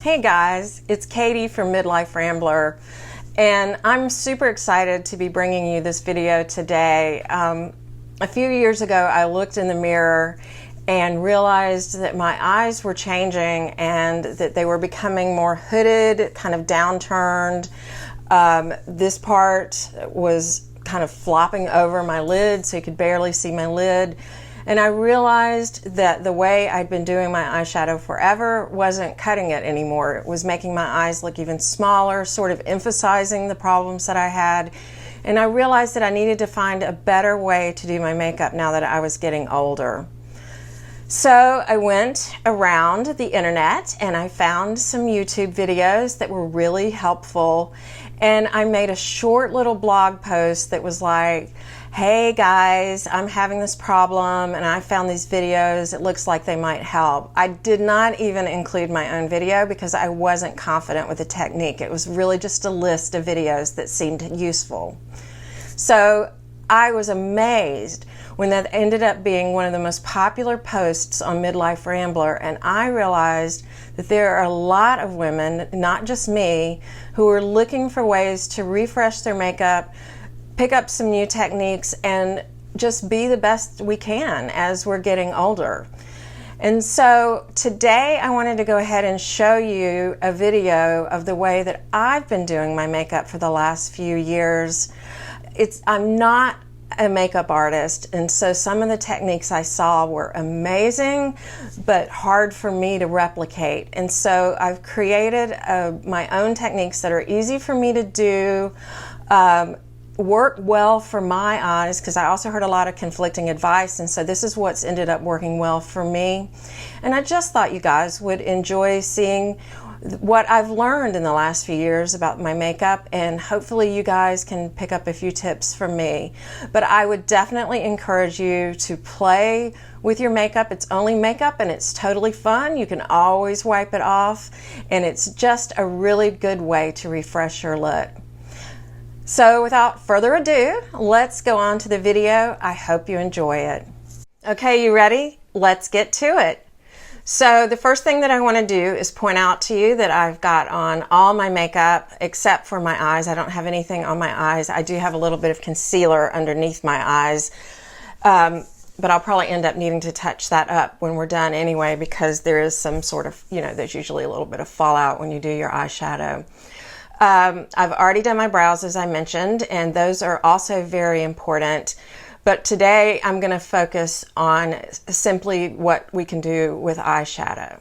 Hey guys, it's Katie from Midlife Rambler, and I'm super excited to be bringing you this video today. A few years ago, I looked in the mirror and realized that my eyes were changing and that they were becoming more hooded, kind of downturned. This part was kind of flopping over my lid, so you could barely see my lid. And I realized that the way I'd been doing my eyeshadow forever wasn't cutting it anymore. It was making my eyes look even smaller, sort of emphasizing the problems that I had. And I realized that I needed to find a better way to do my makeup now that I was getting older. So I went around the internet and I found some YouTube videos that were really helpful. And I made a short little blog post that was like, hey guys, I'm having this problem and I found these videos. It looks like they might help. I did not even include my own video because I wasn't confident with the technique. It was really just a list of videos that seemed useful. So I was amazed when that ended up being one of the most popular posts on Midlife Rambler, and I realized that there are a lot of women, not just me, who are looking for ways to refresh their makeup, pick up some new techniques, and just be the best we can as we're getting older. And so today I wanted to go ahead and show you a video of the way that I've been doing my makeup for the last few years. I'm not a makeup artist, and so some of the techniques I saw were amazing but hard for me to replicate. And so I've created my own techniques that are easy for me to do, work well for my eyes, because I also heard a lot of conflicting advice, and so this is what's ended up working well for me. And I just thought you guys would enjoy seeing what I've learned in the last few years about my makeup, and hopefully you guys can pick up a few tips from me. But I would definitely encourage you to play with your makeup. It's only makeup and it's totally fun. You can always wipe it off, and it's just a really good way to refresh your look. So without further ado, let's go on to the video. I hope you enjoy it. Okay, you ready? Let's get to it. So the first thing that I want to do is point out to you that I've got on all my makeup except for my eyes. I don't have anything on my eyes. I do have a little bit of concealer underneath my eyes, but I'll probably end up needing to touch that up when we're done anyway, because there is some sort of, there's usually a little bit of fallout when you do your eyeshadow. I've already done my brows, as I mentioned, and those are also very important. But today I'm going to focus on simply what we can do with eyeshadow.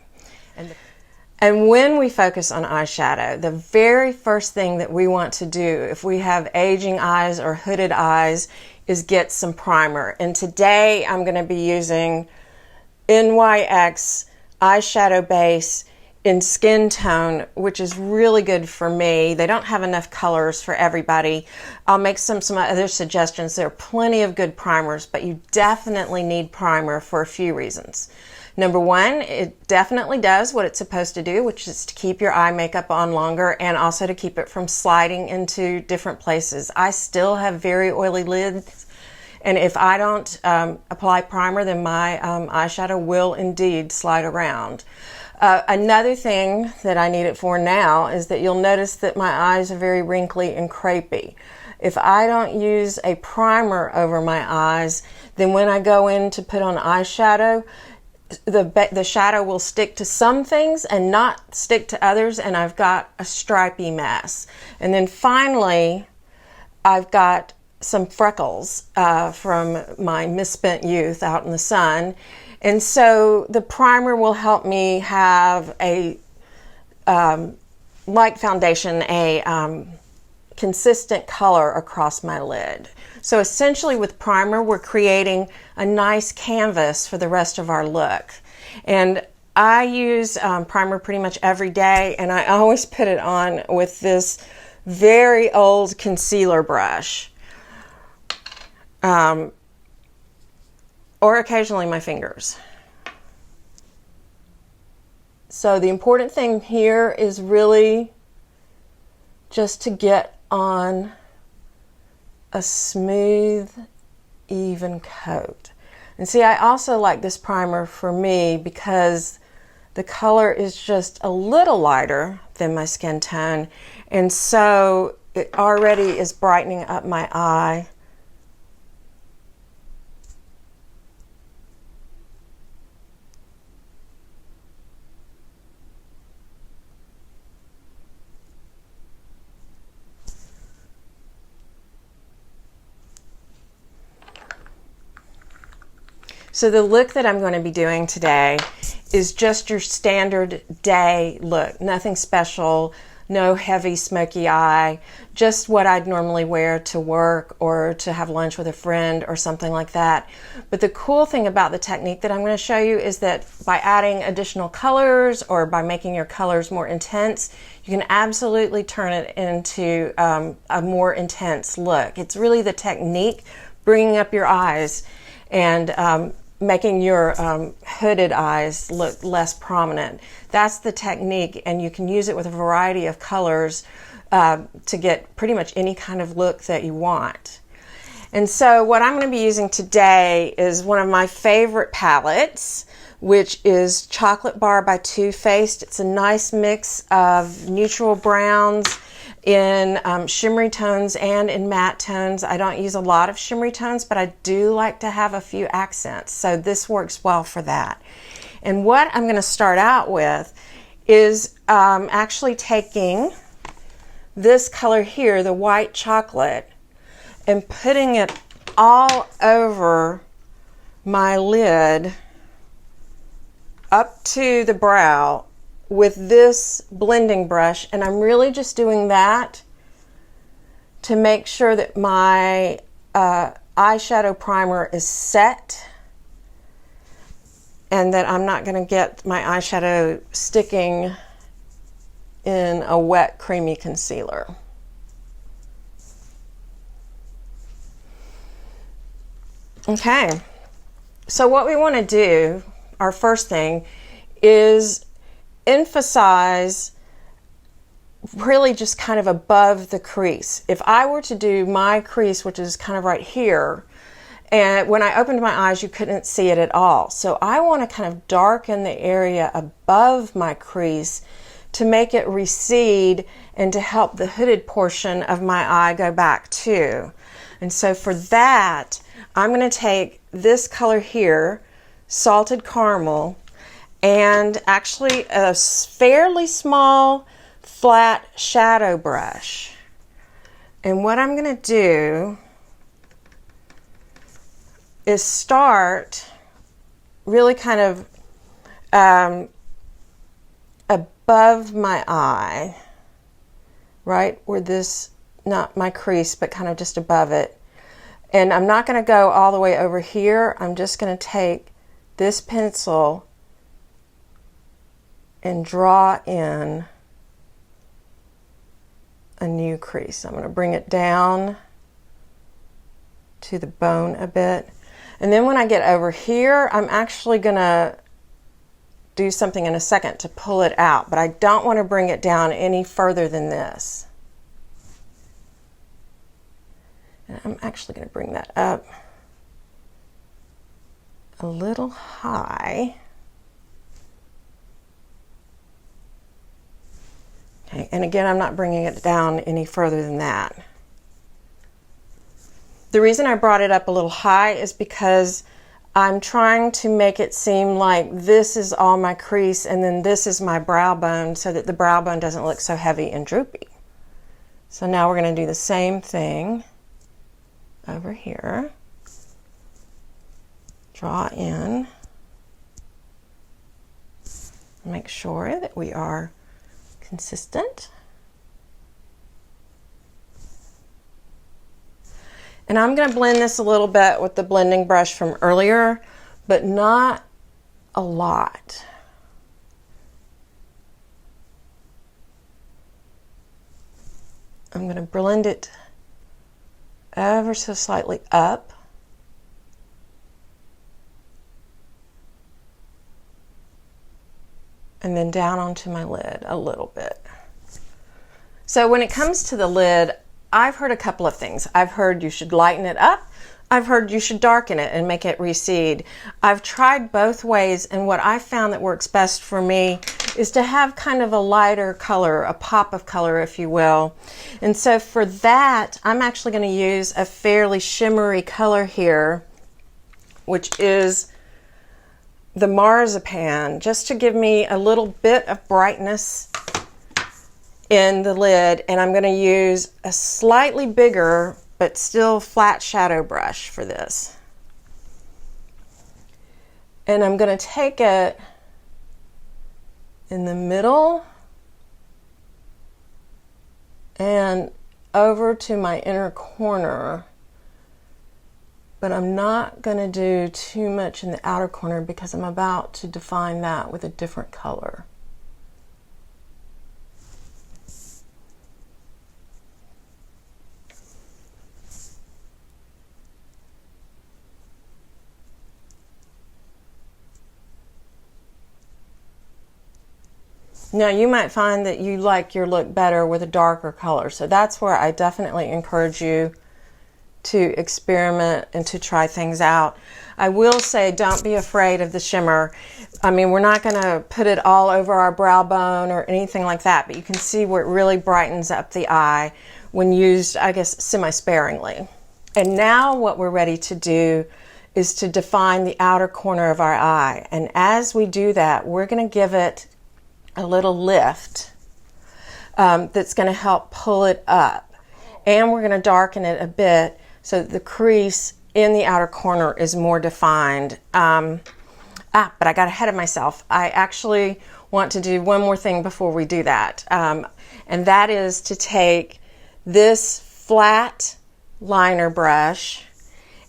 And when we focus on eyeshadow, the very first thing that we want to do if we have aging eyes or hooded eyes is get some primer. And today I'm going to be using NYX eyeshadow base in skin tone, which is really good for me. They don't have enough colors for everybody. I'll make some other suggestions. There are plenty of good primers, but you definitely need primer for a few reasons. Number one, it definitely does what it's supposed to do, which is to keep your eye makeup on longer and also to keep it from sliding into different places. I still have very oily lids, and if I don't apply primer, then my eyeshadow will indeed slide around. Another thing that I need it for now is that you'll notice that my eyes are very wrinkly and crepey. If I don't use a primer over my eyes, then when I go in to put on eyeshadow, the shadow will stick to some things and not stick to others, and I've got a stripy mess. And then finally, I've got some freckles from my misspent youth out in the sun. And so the primer will help me have a, like foundation, a consistent color across my lid. So essentially with primer, we're creating a nice canvas for the rest of our look. And I use primer pretty much every day, and I always put it on with this very old concealer brush. Or occasionally my fingers. So the important thing here is really just to get on a smooth, even coat. And see, I also like this primer for me because the color is just a little lighter than my skin tone, and so it already is brightening up my eye. So the look that I'm going to be doing today is just your standard day look. Nothing special, no heavy smoky eye, just what I'd normally wear to work or to have lunch with a friend or something like that. But the cool thing about the technique that I'm going to show you is that by adding additional colors or by making your colors more intense, you can absolutely turn it into a more intense look. It's really the technique, bringing up your eyes and making your hooded eyes look less prominent. That's the technique, and you can use it with a variety of colors to get pretty much any kind of look that you want. And so what I'm going to be using today is one of my favorite palettes, which is Chocolate Bar by Too Faced. It's a nice mix of neutral browns in shimmery tones and in matte tones. I don't use a lot of shimmery tones, but I do like to have a few accents, so this works well for that. And what I'm going to start out with is actually taking this color here, the white chocolate, and putting it all over my lid up to the brow with this blending brush, and I'm really just doing that to make sure that my eyeshadow primer is set and that I'm not going to get my eyeshadow sticking in a wet creamy concealer. Okay, so what we want to do, our first thing, is emphasize really just kind of above the crease. If I were to do my crease, which is kind of right here, and when I opened my eyes you couldn't see it at all. So I want to kind of darken the area above my crease to make it recede and to help the hooded portion of my eye go back too. And so for that, I'm going to take this color here, Salted Caramel, and actually a fairly small flat shadow brush. And what I'm going to do is start really kind of above my eye, right where this, not my crease, but kind of just above it. And I'm not going to go all the way over here. I'm just going to take this pencil and draw in a new crease. I'm going to bring it down to the bone a bit. And then when I get over here, I'm actually going to do something in a second to pull it out, but I don't want to bring it down any further than this. And I'm actually going to bring that up a little high. Okay, and again, I'm not bringing it down any further than that. The reason I brought it up a little high is because I'm trying to make it seem like this is all my crease and then this is my brow bone, so that the brow bone doesn't look so heavy and droopy. So now we're going to do the same thing over here. Draw in. Make sure that we are consistent. And I'm going to blend this a little bit with the blending brush from earlier, but not a lot. I'm going to blend it ever so slightly up. And then down onto my lid a little bit. So when it comes to the lid, I've heard a couple of things. I've heard you should lighten it up. I've heard you should darken it and make it recede. I've tried both ways, and what I found that works best for me is to have kind of a lighter color, a pop of color, if you will. And so for that, I'm actually going to use a fairly shimmery color here, which is the Marzipan, just to give me a little bit of brightness in the lid. And I'm going to use a slightly bigger but still flat shadow brush for this. And I'm going to take it in the middle and over to my inner corner, but I'm not going to do too much in the outer corner because I'm about to define that with a different color. Now you might find that you like your look better with a darker color, so that's where I definitely encourage you to experiment and to try things out. I will say don't be afraid of the shimmer. I mean, we're not going to put it all over our brow bone or anything like that, but you can see where it really brightens up the eye when used, I guess, semi-sparingly. And now what we're ready to do is to define the outer corner of our eye. And as we do that, we're going to give it a little lift that's going to help pull it up, and we're going to darken it a bit so that the crease in the outer corner is more defined. But I got ahead of myself. I actually want to do one more thing before we do that, and that is to take this flat liner brush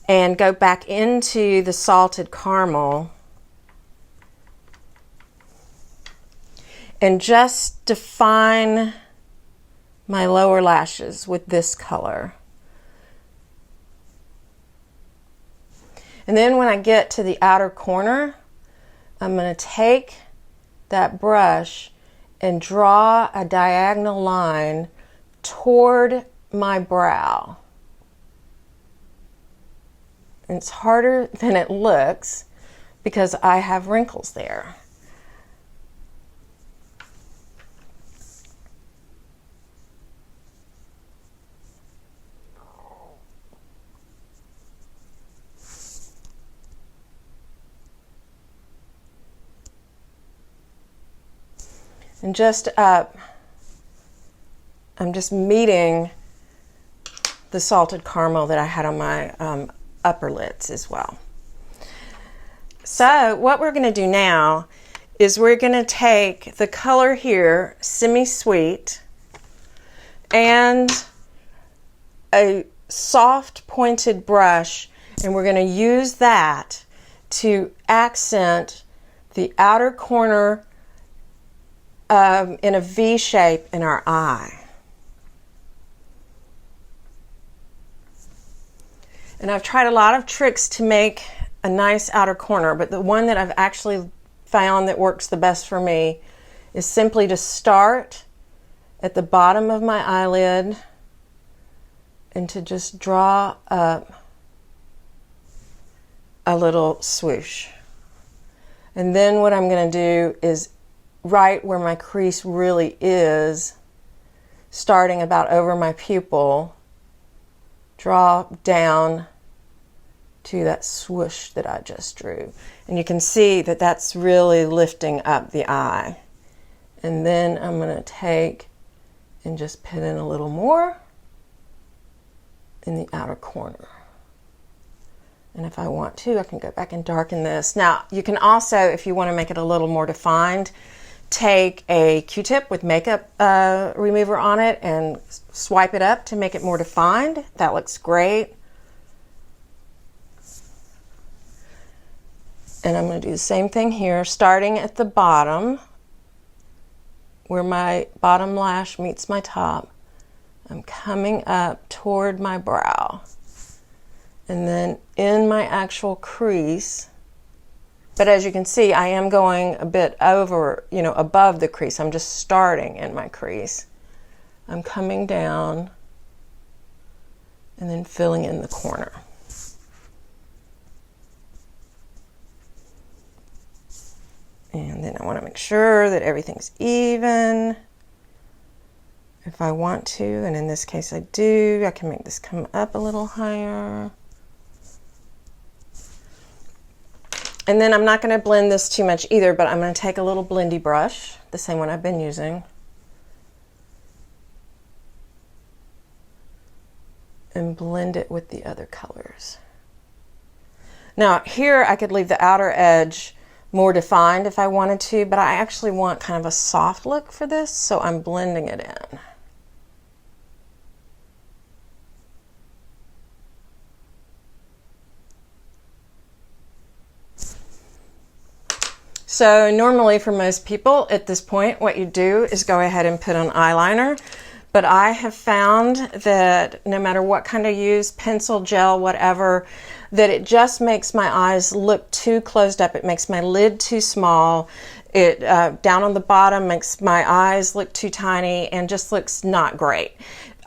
and go back into the salted caramel and just define my lower lashes with this color. And then when I get to the outer corner, I'm going to take that brush and draw a diagonal line toward my brow. And it's harder than it looks because I have wrinkles there. And just up, I'm just meeting the salted caramel that I had on my upper lids as well. So what we're going to do now is we're going to take the color here, Semi-Sweet, and a soft pointed brush, and we're going to use that to accent the outer corner in a V shape in our eye. And I've tried a lot of tricks to make a nice outer corner, but the one that I've actually found that works the best for me is simply to start at the bottom of my eyelid and to just draw up a little swoosh. And then what I'm going to do is right where my crease really is, starting about over my pupil, draw down to that swoosh that I just drew. And you can see that that's really lifting up the eye. And then I'm going to take and just put in a little more in the outer corner. And if I want to, I can go back and darken this. Now, you can also, if you want to make it a little more defined, take a Q-tip with makeup remover on it and swipe it up to make it more defined. That looks great. And I'm going to do the same thing here, starting at the bottom where my bottom lash meets my top. I'm coming up toward my brow. And then in my actual crease, but as you can see, I am going a bit over, above the crease. I'm just starting in my crease. I'm coming down and then filling in the corner. And then I want to make sure that everything's even. If I want to, and in this case I do, I can make this come up a little higher. And then I'm not going to blend this too much either, but I'm going to take a little blendy brush, the same one I've been using, and blend it with the other colors. Now here I could leave the outer edge more defined if I wanted to, but I actually want kind of a soft look for this, so I'm blending it in. So normally for most people at this point, what you do is go ahead and put on eyeliner. But I have found that no matter what kind I use, pencil, gel, whatever, that it just makes my eyes look too closed up. It makes my lid too small. It down on the bottom makes my eyes look too tiny and just looks not great.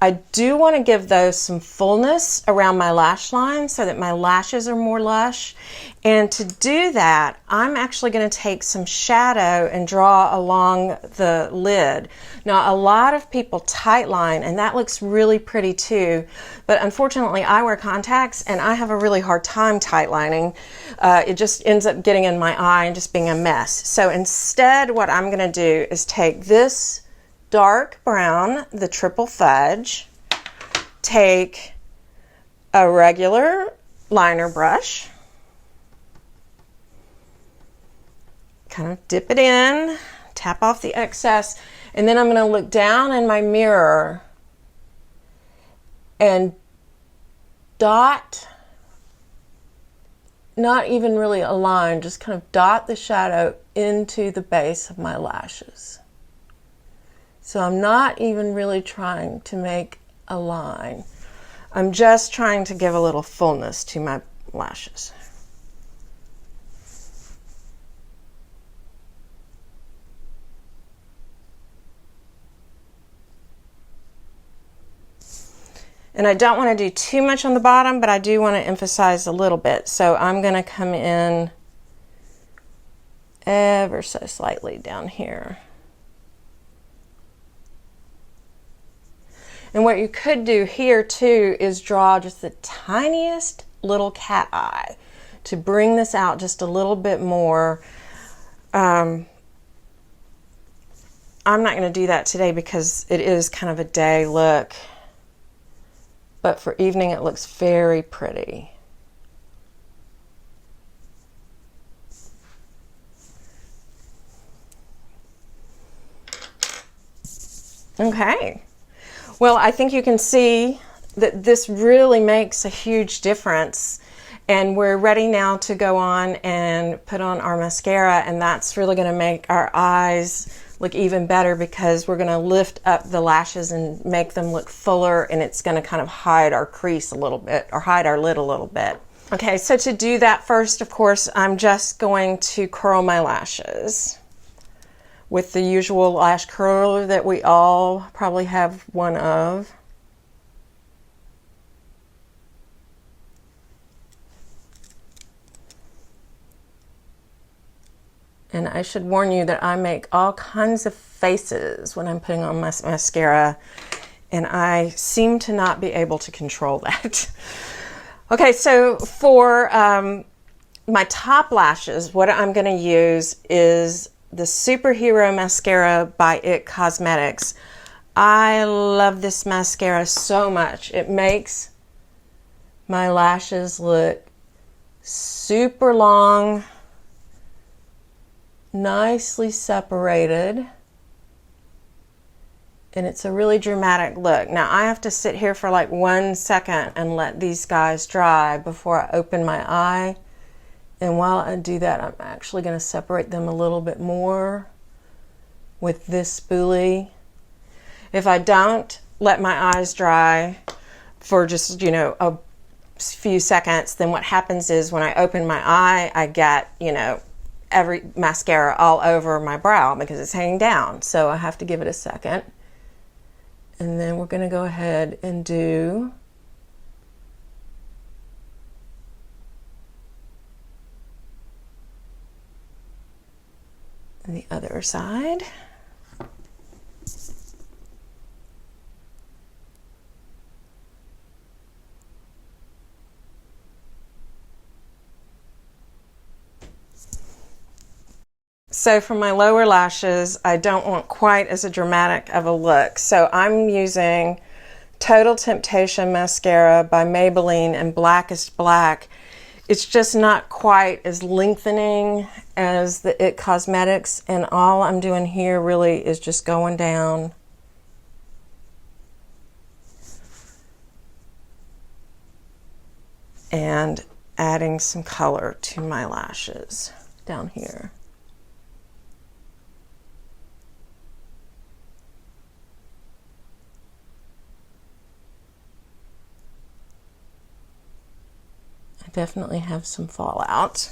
I do want to give those some fullness around my lash line so that my lashes are more lush. And to do that, I'm actually going to take some shadow and draw along the lid. Now, a lot of people tightline, and that looks really pretty too. But unfortunately, I wear contacts, and I have a really hard time tightlining. It just ends up getting in my eye and just being a mess. So instead, what I'm going to do is take this dark brown, the triple fudge, take a regular liner brush, kind of dip it in, tap off the excess, and then I'm going to look down in my mirror and dot, not even really a line, just kind of dot the shadow into the base of my lashes. So I'm not even really trying to make a line. I'm just trying to give a little fullness to my lashes. And I don't want to do too much on the bottom, but I do want to emphasize a little bit. So I'm going to come in ever so slightly down here. And what you could do here too is draw just the tiniest little cat eye to bring this out just a little bit more. I'm not going to do that today because it is kind of a day look. But for evening it looks very pretty. Okay. Well, I think you can see that this really makes a huge difference, and we're ready now to go on and put on our mascara, and that's really going to make our eyes look even better because we're going to lift up the lashes and make them look fuller, and it's going to kind of hide our crease a little bit, or hide our lid a little bit. Okay, so to do that first, of course, I'm just going to curl my lashes with the usual lash curler that we all probably have one of. And I should warn you that I make all kinds of faces when I'm putting on my mascara, and I seem to not be able to control that. Okay, so for my top lashes, what I'm going to use is the Superhero Mascara by IT Cosmetics. I love this mascara so much. It makes my lashes look super long, nicely separated, and it's a really dramatic look. Now I have to sit here for like 1 second and let these guys dry before I open my eye. And while I do that, I'm actually going to separate them a little bit more with this spoolie. If I don't let my eyes dry for just, you know, a few seconds, then what happens is when I open my eye, I get, you know, every mascara all over my brow because it's hanging down. So I have to give it a second. And then we're going to go ahead and do And the other side. So for my lower lashes, I don't want quite as dramatic of a look. So I'm using Total Temptation Mascara by Maybelline in Blackest Black. It's just not quite as lengthening as the IT Cosmetics, and all I'm doing here really is just going down and adding some color to my lashes down here. Definitely have some fallout.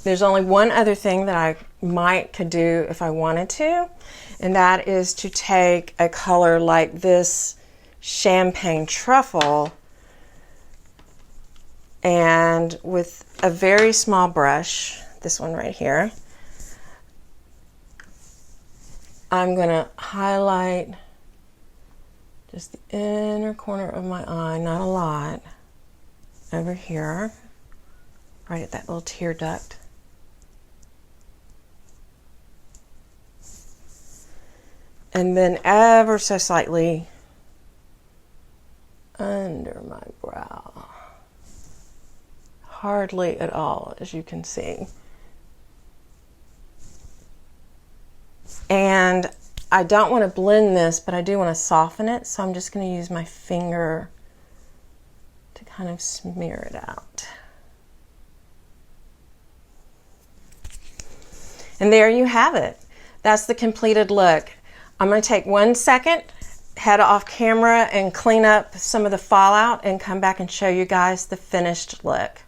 There's only one other thing that I could do if I wanted to, and that is to take a color like this Champagne Truffle and with a very small brush, this one right here, I'm going to highlight just the inner corner of my eye, not a lot, over here, right at that little tear duct. And then ever so slightly under my brow. Hardly at all, as you can see. And I don't want to blend this, but I do want to soften it, so I'm just going to use my finger to kind of smear it out. And there you have it. That's the completed look. I'm going to take 1 second, head off camera, and clean up some of the fallout and come back and show you guys the finished look.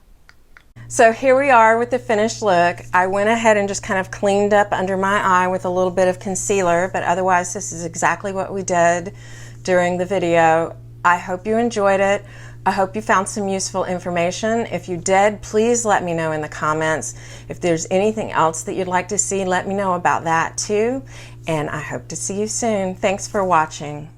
So here we are with the finished look. I went ahead and just kind of cleaned up under my eye with a little bit of concealer, but otherwise this is exactly what we did during the video. I hope you enjoyed it. I hope you found some useful information. If you did, please let me know in the comments. If there's anything else that you'd like to see, let me know about that too. And I hope to see you soon. Thanks for watching.